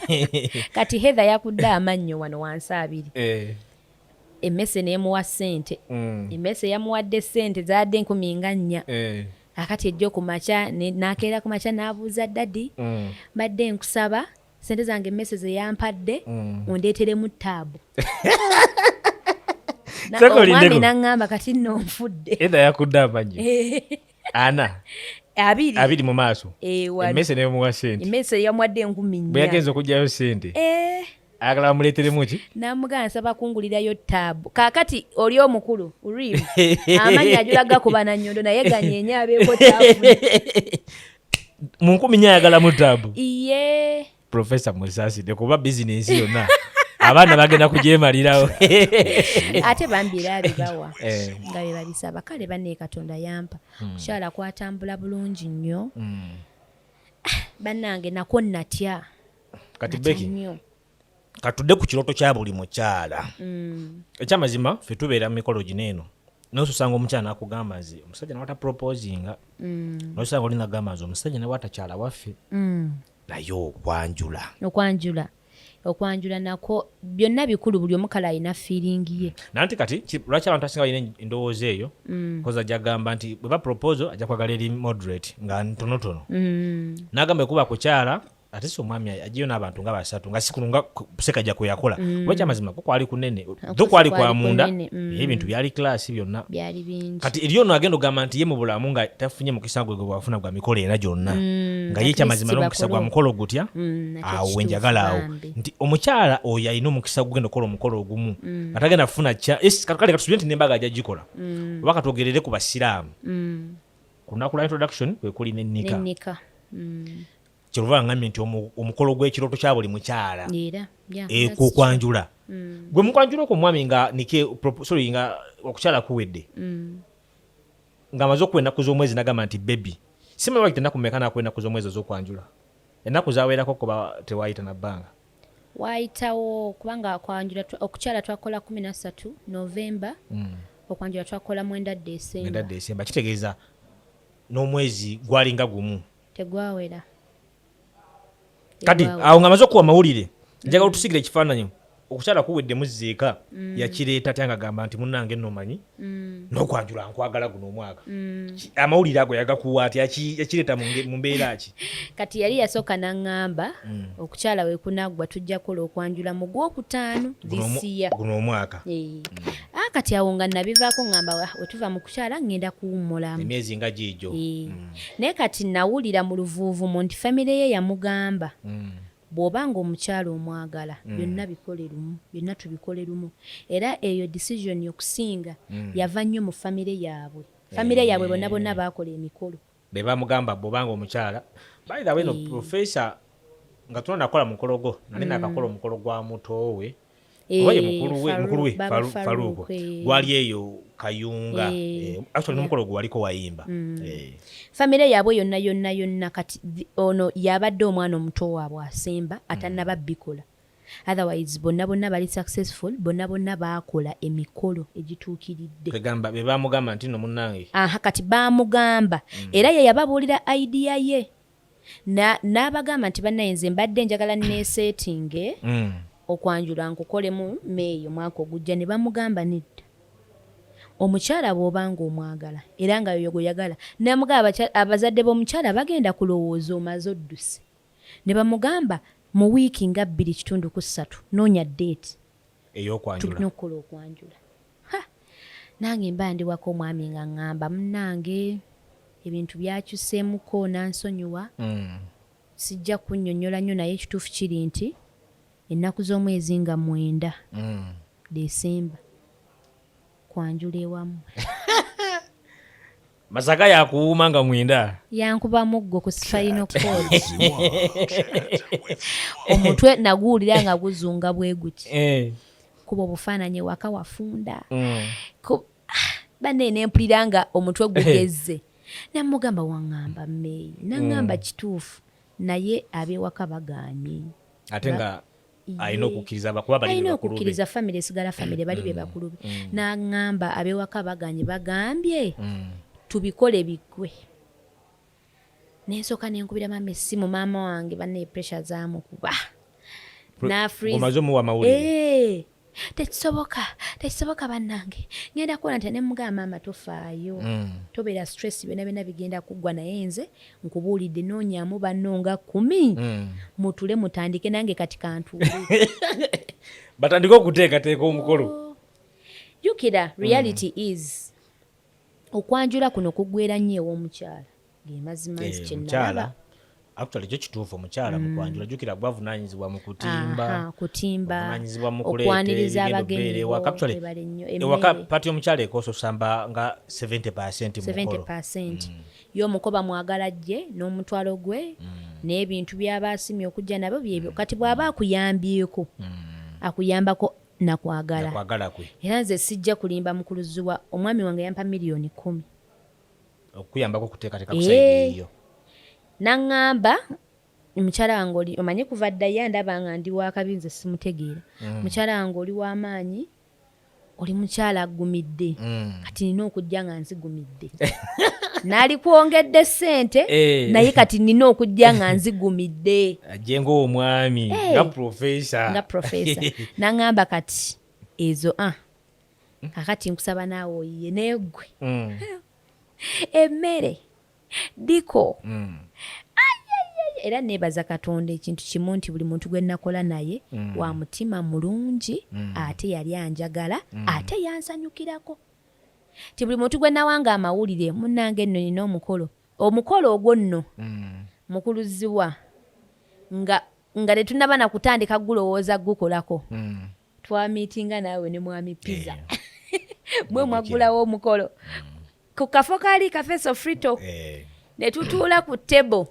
kati Heather yakudde amannyo wano wansi 2 emmese neemuwa ssente emmese yamuwadde ssente zaadde 10 akati ejjo ku makya nakeera ku makya n'abuuza dadi badde nkusaba ssente zange emmese ze yampadde ondeeteremu taabu omwami naŋŋamba kati nno nfudde edda yakudde amannyo 2 mu maaso emmese neemuwa ssente emmese yamuwadde 10 bwe yagenza okugyayo ssente agala bamuleeteremu ki namugana nsaba kungulirayo taabu kaakati oli omukulu urimu amanyi ajulaga kuba na nnyondo naye ganyeenya abeeko taabu mu 10 ayagalamu taabu iye profesa musaside kuba bizinensi yonna abaana bagenda kugyemalirawo ate bambira abibawa nga bye babisaba kale banne Katonda yampa kukyala kwatambula bulungi nnyo bannange nako natya kati beki katudde ku kiroto kya buli mukyala ekyamazima ffe tubeera mu mikolo gineeno nosanga omukyala nakugamba nze omusajja nawata proposinga nosanga oli nagamba nze omusajja nawata kyala waffe naye okwanjula nako byonna bikulu buli omukala alina feelingi ye nanti kati lwaki abantu asinga balina endowooza eyo koza ajja gamba nti bweba proposal ajja kwagala eri moderate nga ntonotono nagamba ekuba kukyala ate si omwami agiyo n'abantu nga 3 nga sikulu nga sekajja kwe yakola kuba ekyamazima kwali kunene kwali kwa munda ebintu byali klasi byonna kati eri ono agenda ogamba nti ye mu bulamu nga tafunye mukisa gwe bwafuna gwa mikolo era gyonna nga ye ekyamazima n'omukisa gwa mukolo gutya awo wenjagala awo nti omukyala oyo alina omukisa gugenda okukola omukolo ogumu atagenda kufuna kale katusubire nti nembaga ajja gikola oba katwogerere ku basiraamu ku lunaku lwa introduction kwe kuli n'ennika kyeluva ngambye nti omukolo gw'ekiroto kya buli mukyala okwanjula gwe mukwanjula okwo omwami nga nga okukyala kuwedde nga amaze okuwa ennaku z'omwezi nagamba nti bebi simanyi wakita ennaku mmeka nakuwa ennaku z'omwezi ez'okwanjula ennaku zaweerako kuba tewaayita na bbanga waayitawo kubanga okukyala twakola 13 Novemba okwanjula twakola 9 December kitegeeza n'omwezi gwalinga gumu tegwawera kati awo nga maze okuwa amawulire njagala tusigire ekifaananyi okukyala kuwedde muziika yakireeta ate ngagamba nti munnange nno manyi n'okwanjula nkwagala guno omwaka amawulire ago yagakuwa ati yakireeta mu mbeera ki kati yali yasooka n'aŋŋamba okukyala weekunaggwa tujja kukola okwanjula mu Gwokutaano zisiya guno omwaka kati awo nga nabivaako ŋŋamba wetuva mu kukyala ŋŋenda kuwummulamu emyezi nga giijo naye kati nawulira mu luvuuvumu nti famire ye yamugamba bw'obanga omukyala omwagala byonna bikole lumu byonna tubikole lumu era eyo decision okusinga yava nnyo mu famire yaabwe bonna bonna baakola emikolo be bamugamba bw'obanga omukyala by the way no professor nga tunakola mukolo gwo nali nakakola omukolo gwa mutowe oye mukulu we Faruko gwali eyo Kayunga actually n'omukolo gwe waliko wayimba famire yaabwe yonna kati ono yabadde omwana omuto waabwe asemba atannaba bikola otherwise bonna bali successful bonna baakola emikolo egituukiridde kegamba be bamugamba nti no munnange kati bamugamba era ye yababuulira idea ye n'abagamba nti bannaye nze mbadde njagala neesetinge okwanjula nkukolemu meeyo mwaka ogujja ne bamugamba nedda omukyala bw'obanga omwagala era nga yoyo gweyagala namugamba abazadde b'omukyala bagenda kulowooza omaze odduse ne bamugamba mu wiiki nga 2.3 noonya deeti tulina okukola okwanjula nange mba ndiwako omwami nga ŋŋamba munnange ebintu byakyuseemuko nansonyiwa sijja kunnyonnyola nnyo naye ekituufu kiri nti ennaku z'omwezi nga 9 Desemba kwanjula ewamu Masaka yakuuma nga 9 yankuba muggo ku spinal cord omutwe naguwulira nga guzunga bwe guti kuba obufaananyi waka wafunda banne nempulira nga omutwe gugezze namugamba waŋŋamba meeyi naŋŋamba kituufu naye ab'ewaka bagaanye ate nga alina okukkiriza bakuba bali alina okukkiriza famire esigala famire bali be bakulu be n'aŋŋamba ab'ewaka baganye bagambye tubikole bigwe nensooka nenkubira maama essimu maama wange banne pressure zaamukuba omaze omuwa amawulire tekisoboka bannange ngenda kuwona nti nemugamba maama tofaayo tobeera stress byonna bigenda kuggwa naye nze nkubuulidde noonyaamu banno nga 10 mutule mutandike nange kati kantuule batandike okuteekateeka omukolo jjukira reality is okwanjula kuno kuggweera nnyo ew'omukyala gemazimanzi kyenalaba actually kyo kituufu omukyala mu kwanjula jjukira bwavunaanyizibwa mu kutimba buvunaanyizibwa mu kwaniriza abagenyi ewaka pati y'omukyala ekoosa osamba nga 70% y'omukoba mwagala gye n'omutwalo gwe n'ebintu by'aba asimye okujja nabyo byebyo kati bw'aba akuyambyeko akuyambako nakwagala kwe era nze sijja kulimba mukuluziwa omwami wange yampa $10,000 okuyambako okuteekateeka kusaidiyo naŋŋamba mukyala wange omanye kuva ddayo ndaba nga ndi wakabi nze simutegeera mukyala wange oli w'amaanyi oli mukyala aggumidde kati nina okujja nga nzigumidde naali kwongedde ssente naye kati nina okujja nga nzigumidde ajje ng'omwami nga profesa naŋŋamba kati ezo kakati nkusaba naawe oyiye neegwe emmere diko era neebaza Katonda ekintu kimu nti buli muntu gwe nakola naye wa mutima mulungi ate yali anjagala ate yansanyukirako ti buli muntu gwe nawanga amawulire munnange nno nina omukolo ogwo nno mukuluziwa nga tetunaba na kutandika gulowooza gukolako twamiitinga naawe ne mwami pizza bwe mwaggulawo omukolo ku kafo kaali kafeso frito ne tutuula ku tebo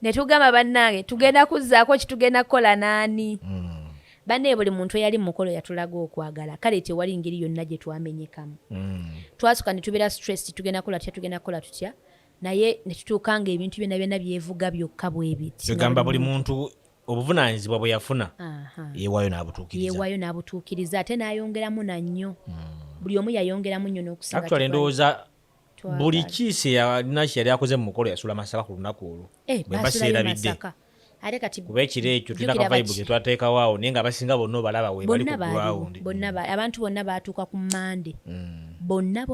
ne tugamba bannange tugenda kuzzaako kitugenda kukola naani banne buli muntu eyali mu mukolo yatulaga okwagala kale tewali ngeri yonna gye twamenyekamu twasuka ne tubeera stress tugenda kukola tutya naye ne tutuuka nga ebintu byonna byevuga byokka bwe biti tugamba buli muntu obuvunaanyizibwa bwe yafuna yeewaayo n'abutuukiriza ate n'ayongeramu nannyo buli omu yayongeramu nnyo n'okusinga ndowooza buli kiise yalina kyeyali akoze mu mukolo yasula masaka ku lunaku olwo bwe baseerabidde kuba ekiro ekyo tulina kavaibu ge twateekawo awo naye nga abasinga bonna obalaba we bali ku ground abantu bonna baatuuka ku Mande bonna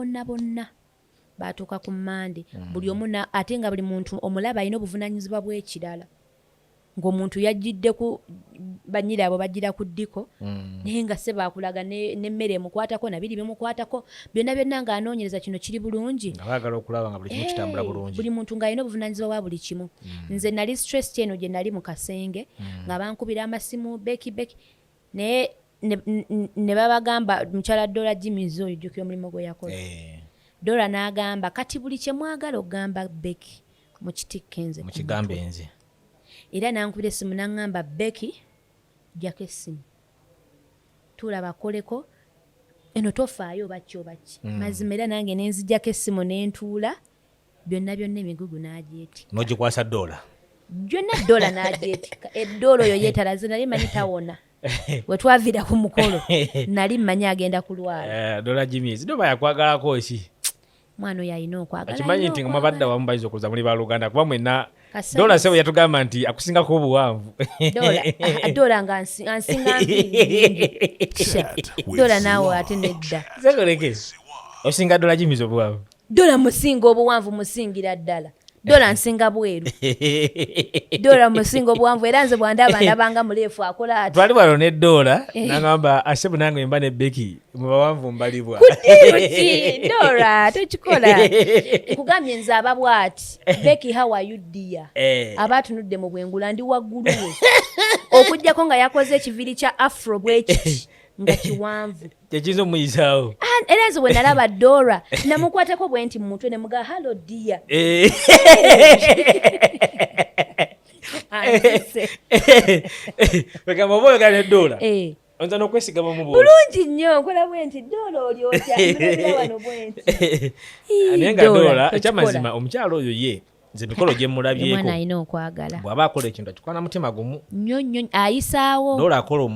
baatuuka ku Mande buli omu ate nga buli muntu omulaba alina obuvunaanyizibwa bw'ekirala ng'omuntu yajjidde ku banyiri abo bajjira ku ddiko naye nga se baakulaga n'emmere emukwatako nabiri bimukwatako byonna nga anoonyereza kino kiri bulungi abaagala okulaba nga buli kimu kitambula bulungi buli muntu ng'alina obuvunaanyizibwa bwa buli kimu nze nali stress kyeno gye nali mu kasenge nga bankubira amasimu beki naye ne babagamba mukyala Dora Jimmy oyo jjukira omulimu gwe yakoze Dora n'agamba kati buli kye mwagala okugamba Becky mukitikke nze mukigambe nze era nankubira essimu naŋŋamba Becky jjako essimu tuula bakoleko eno tofaayo baki mazima era nange nenzijjako essimu nentuula byonna emigugu n'agyetika n'ogikwasa Dora byonna Dora n'agyetika edoola oyo yeetalaze nali manyi tawona we twaviira ku mukolo nali mmanyi agenda kulwala Dora Jimmy's Dora yakwagalako ki mwana oyo alina okwagala akimanyi nti nga mwabadde wamu bayinza okuza muli baluganda kuba mwenna Dora sewe yatugamba nti akusingako obuwanvu Dora nga ansinga Dora naawe ate nedda sekoleke osinga Dora Jimmy's obuwanvu Dora musinga obuwanvu musingira ddala Dora nsinga bweru Dora musinga obuwanvu era nze bwandabanga muleefu akola ati twali wano ne Dora nagamba asebu nange mba ne Becky mu bawanvu mbalibwa kudiruki Dora tekikola nkugambye nze ababwati Becky how are you dear abatunudde mu bwengula ndi waggulu we okujjako nga yakoze ekiviri kya afro bwekiti nga kiwanvu kyekiza omuyisaawo era nze bwe nalaba Dora namukwatako bwe nti mu mutwe ne muga hallo dear wegamba oba oyogala ne Dora oyinza n'okwesigama mu bulungi nnyo nkola bwe nti Dora oli otya wano bwe nti naye nga Dora ekyamazima omukyalo oyo ye nze mikolo gye mulabyeko omwana alina okwagala bw'aba akola ekintu akikola na mutima gumu nnyo ayisaawo Dora akola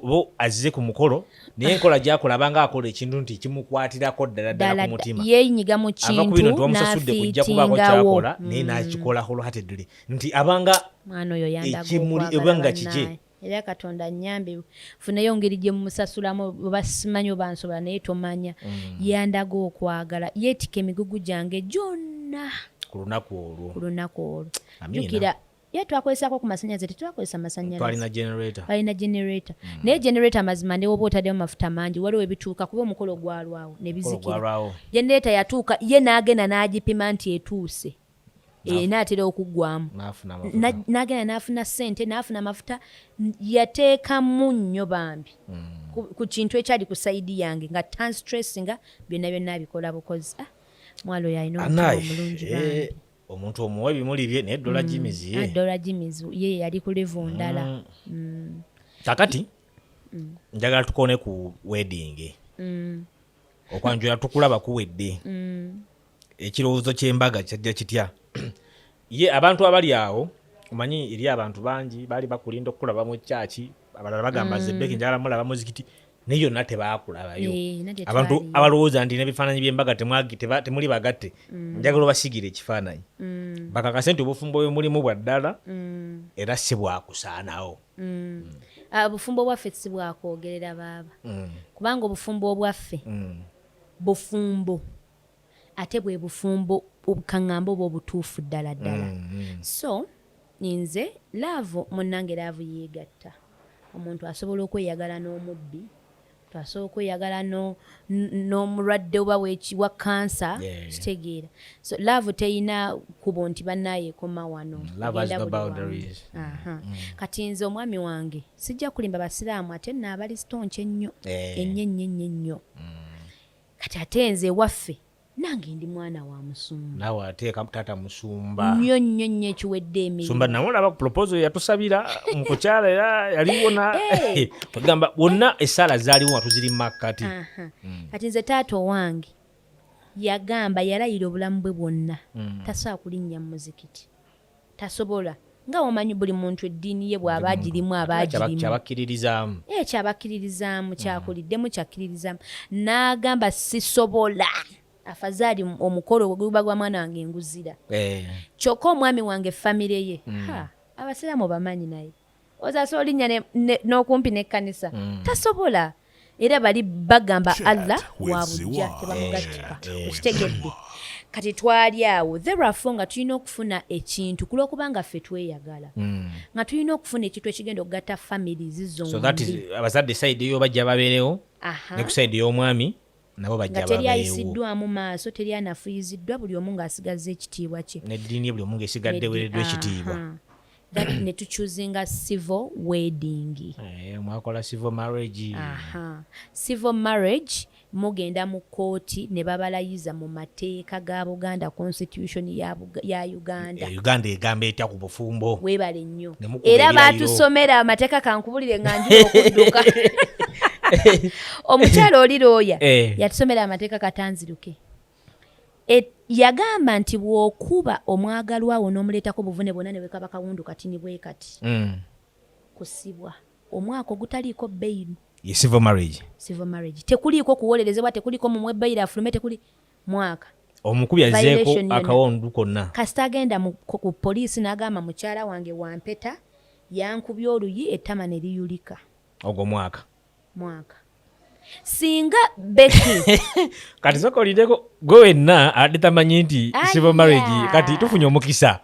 bo azize ku mukolo naye enkola gy'akola abanga akola ekintu nti kimukwatirako ddala ku mutima yeenyiga mu kintu n'afiitingawo kujja kubaako kyakola naye n'akikola wholeheartedly nti abanga mwana oyo ekimuli ebanga kiki era Katonda nnyambe funayo ngeri gye mumusasulamu basimanyi oba nsobola naye tomanya yandaga okwagala yeetika emigugu gyange gyonna ku lunaku olwo jjukira ye twakozesako ku masannyalaze tetwakozesa masannyalaze twalina generator naye generator mazima ne woba otaddemu mafuta mangi waliwo ebituuka kuba omukolo gwalwawo ne bizikira generator yatuuka ye n'agenda n'agipima nti etuuse naatera okuggwamu n'agenda n'afuna ssente n'afuna amafuta yateekamu nnyo bambi ku kintu ekyali ku sayidi yange nga tanstressinga byonna abikola bukozi mwalo yalina omutima omulungi bambi omuntu omuwa ebimuli bye naye Dora Jimmy's ye Dora Jimmy's ye yali ku level ndala kakati njagala tukone ku wedding okwanjula tukulaba kuwedde ekirowoozo ky'embaga kyajja kitya ye abantu abali awo omanyi eri abantu bangi baali bakulinda okulaba mu kyaki abalala bagamba ze Becky njagala mulaba muzikiti naye yonna tebaakulabayo abantu abalowooza nti n'ebifaananyi by'embaga temuli bagatte njagala obasigire ekifaananyi bakakase nti obufumbo bwe mulimu bwa ddala era si bwakusaanawo obufumbo bwaffe si bwakwogerera baaba kubanga obufumbo obwaffe bufumbo ate bwe bufumbo obukaŋŋamba oba obutuufu ddala so nze laavu munnange laavu yeegatta omuntu asobola okweyagala n'omubbi twasobola okweyagala n'omulwadde oba wa kansa kitegeera so laavu teyina kubo nti bannaayo ekoma wano kati nze omwami wange sijja kulimba basiraamu ate nno abalistonki ennyo ennyo kati ate nze ewaffe nange ndi mwana wa musumba naawe ateeka taata musumba nnyo ekiwedde emirimu musumba namulaba proposal yatusabira mukukyala era yaliwona bagamba bonna essaala zaaliwo nga tuziri makkati kati nze taata owange yagamba yalayira obulamu bwe bwonna tasobola kulinnya mu muzikiti tasobola nga wamanyi buli muntu eddiini ye bw'aba agirimu kyabakkiririzaamu kyakuliddemu kyakkiririzaamu n'agamba sisobola afadhali omukolo guba gwa mwana wange nguzira kyokka omwami wange famire ye abasiraamu bamanyi naye ozasobola olinnya n'okumpi n'ekkanisa tasobola era bali bagamba Allah wabujja tebamugatika okitegedde kati twali awo therefore nga tulina okufuna ekintu kulwokubanga ffe tweyagala nga tulina okufuna ekintu ekigenda okugatta families zombi so that is abazadde side eyo bajja babeerewo ne ku side y'omwami nabo bajja babeerewo nga teryayisiddwamu maaso teryanafuyiziddwa buli omu ng'asigazza ekitiibwa kye n'eddiini buli omu ng'esigadde weereddwa ekitiibwa ne tuchuzinga civil wedding mwakola civil marriage civil marriage mugenda mu kooti ne babalayiza mu mateeka ga Buganda constitution ya Uganda Uganda egamba etya ku bufumbo weebale nnyo era batusomera amateeka kankubulire nga njira okudduka omukyalo oli looya yatusomera amateeka katanziruke yagamba nti bw'okuba omwagalwawo n'omuleetako buvune bwonna ne bwekaba kawundu katini bwe kati kusibwa omwaka ogutaliiko beyiri ye civil marriage tekuliiko kuwolerezebwa tekuliiko mumwe beyiri afulume tekuli mwaka omukubi azeeko akawundu konna kasita agenda ku poliisi n'agamba mukyala wange wampeta yankubye oluyi ettama ne liyulika ogwo mwaka singa Becky kati sokolideko gwe wenna adde tamanyi nti civil marriage kati tufunye omukisa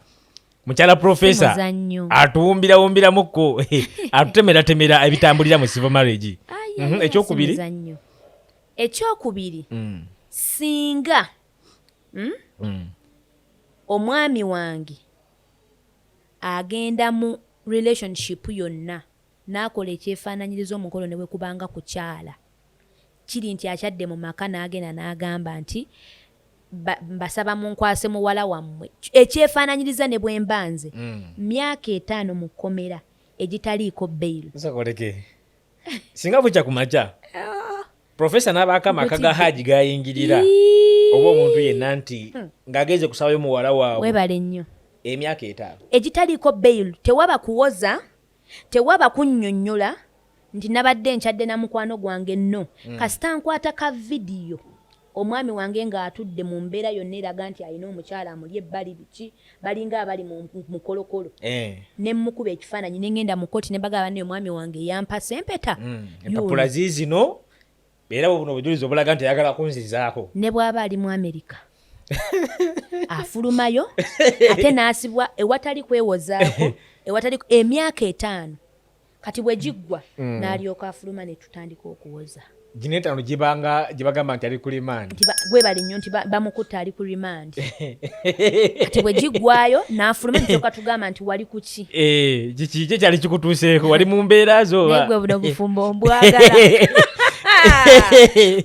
mukyala profesa atuwumbiramuko atutemera ebitambulira mu civil marriage ekyokubiri singa omwami wange agenda mu relationship yonna n'akola ekyefaananyiriza omukolo ne bwe kubanga kukyala kiri nti akyadde mu maka n'agenda n'agamba nti mbasaba munkwase muwala wammwe ekyefaananyiriza ne bwe mbanze myaka 5 mu kkomera egitaliiko beyiri singa bukya kumakya profesa n'abaako amaka ga haji gayingirira oba omuntu yenna nti ng'ageze kusabayo muwala waabwe webale nnyo emyaka 5 egitaliiko beyiri tewaba kuwoza tewaba kunnyonnyola nti nabadde nkyadde na mukwano gwange nno kasita nkwata ka vidiyo omwami wange ng'atudde mu mbeera yonna eraga nti alina omukyala amuli ebbali biki balinga abali mu kolokolo ne mmukuba ekifaananyi ne ngenda mu kooti ne bagamba naye omwami wange yampasa empeta empapula ziizino era buno obujulizi obulaga nti ayagala kunzizaako ne bw'aba ali mu Amerika afulumayo ate n'asibwa ewatali kwewozaako ewatali emyaka 5 kati bwe giggwa n'alyoka afuluma ne tutandika okuwoza gino 5 gibagamba nti ali ku remand gwe bali nnyo nti bamukutta ali ku remand kati bwe giggwayo n'afuluma nitoka tugamba nti wali kuki kiki kyali kikutuuseeko wali mu mbeera zo naye gwe buno bufumbo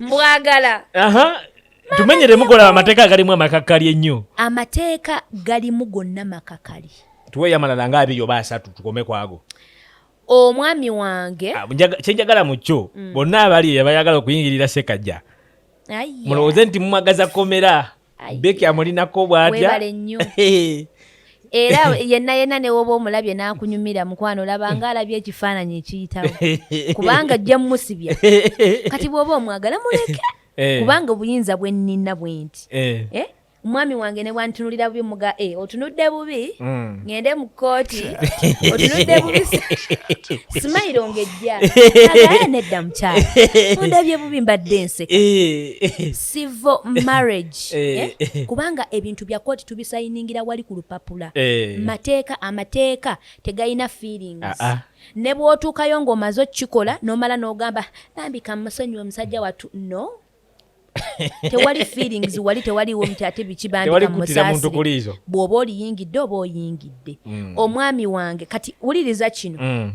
mbwagala tumenyere mukola amateeka galimu amakakali ennyo amateeka galimu gonna makakali tuweeyo amalala nga 2 oba 3 tukome kwago omwami wange kyenjagala mu kyo bonna abali abayagala okuyingirira Sekajja mulowooze nti mumwagaza komera Becky amulinako bw'atya era yenna ne woba omulabye n'akunyumira mukwano labanga alabye ekifaananyi ekiyitawo kubanga ajja mmusibya kati bw'oba omwagala muleke kubanga obuyinza bwe nnina bwe nti omwami wange ne bwantunulira bubi muga otunudde bubi ngende mu kooti otunudde bubi simayiro ngejja agaye nedda mukyala ondabye bubi mbadde nseka civil marriage kubanga ebintu bya kooti tubisayiningira wali ku lupapula amateeka tegayina feelings ne bw'otuukayo ng'omaze okukikola n'omala n'ogamba lambika musonyiwe omusajja wattu no tewali feelings wali tewaliwo nti ate bikibandika mu musaasi bw'oba oliyingidde oba oyingidde omwami wange kati wuliriza kino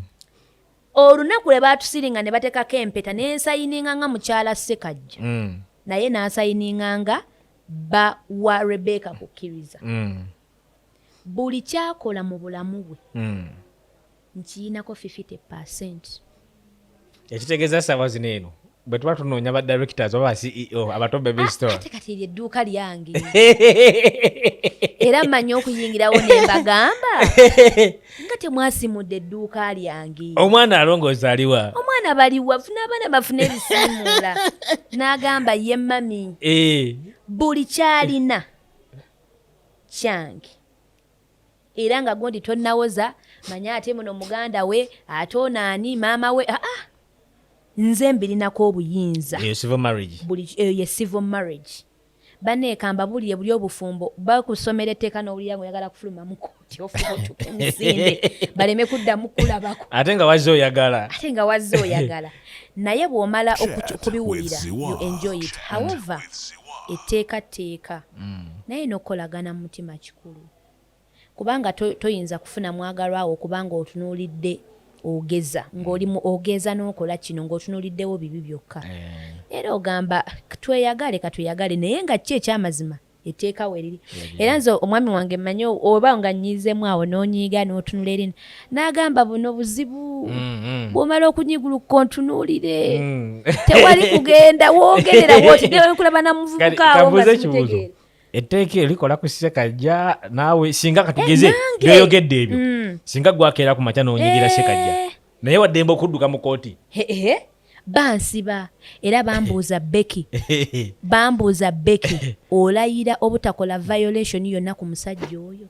olunaku lwe baatusiringa ne bateekako empeta n'ensayininga nga mukyala Sekajja naye n'asayininga nga bawa Rebecca kukkiriza buli kyakola mu bulamu bwe nkiyinako 50%. Ekitegeeza ssaawa zino eno bwe tuba tunoonya ba directors oba CEO abatombe b'esitore ate kati eryo edduuka lyange era mmanyi okuyingirawo ne mbagamba nga temwasimudde edduuka lyange omwana alongooza aliwa omwana baliwa funa abaana bafuna ebisiimuula n'agamba ye mami buli kyalina kyange era nga gondi tonnawoza manya ate muno muganda we ate onaani maama we nze mbirinako obuyinza ye civil marriage baneekamba buli obufumbo bakusomera etteeka n'owulira ng'oyagala kufuluma mu kooti ofuba otuuka emisinde baleme kuddamu kulabako ate nga wazze oyagala naye bw'omala okubiwulira you enjoy it however etteeka naye n'okolagana mu mutima kikulu kubanga toyinza kufuna mwagalwawo kubanga otunuulidde ogeza ogeza n'okola kino ng'otunuuliddewo bibi byokka era ogamba katweyagale naye nga ki ekyamazima etteeka weriri era nze omwami wange mmanyi oba nga nyiizemu awo n'onyiiga n'otunula erina n'agamba buno buzibu bw'omala okunyiguluka ontunuulire tewali kugenda woogerera bw'otigekulaba na muvubuka awo nga simutegeera etteeka erikola ku Ssekajja naawe singa katugeze byoyogedde ebyo singa gwakeera ku makya n'onyigira Ssekajja naye waddembe okudduka mu kooti bansiba era bambuuza Beki olayira obutakola violation yonna ku musajja oyo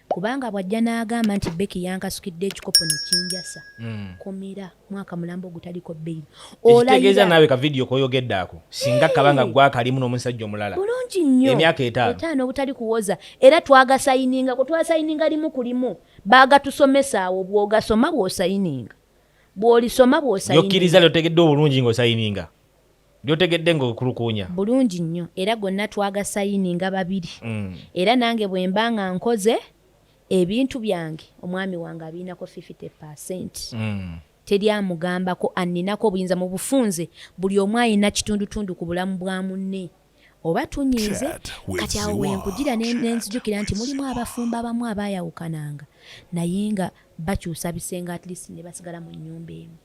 kubanga bwajja n'agamba nti Beki yankasukidde ekikopo ne kinjasa komera mwaka mulambo ogutaliko bbeeyi ekitegeeza naawe ka vidiyo koyogedde ako singa kabanga gwakalimu n'omusajja omulala bulungi nnyo emyaka 5 obutali kuwoza era twagasayininga kutwasayininga limu ku limu baagatusomesa awo bw'ogasoma bw'osayininga bw'olisoma bw'osayininga yokkiriza lyotegedde obulungi ng'osayininga lyotegedde ng'okulukuunya bulungi nnyo era gonna twagasayininga babiri era nange bwe mba nga nkoze ebintu byange omwami wange abiinako 50%. Teryamugambako aninako obuyinza mu bufunze buli omu ayina kitundutundu ku bulamu bwa munne oba tunyiize kati awo wenkugira nenzijukira nti mulimu abafumbo abamu abaayawukananga naye nga bakyusa bisenga at least ne basigala mu nnyumba emu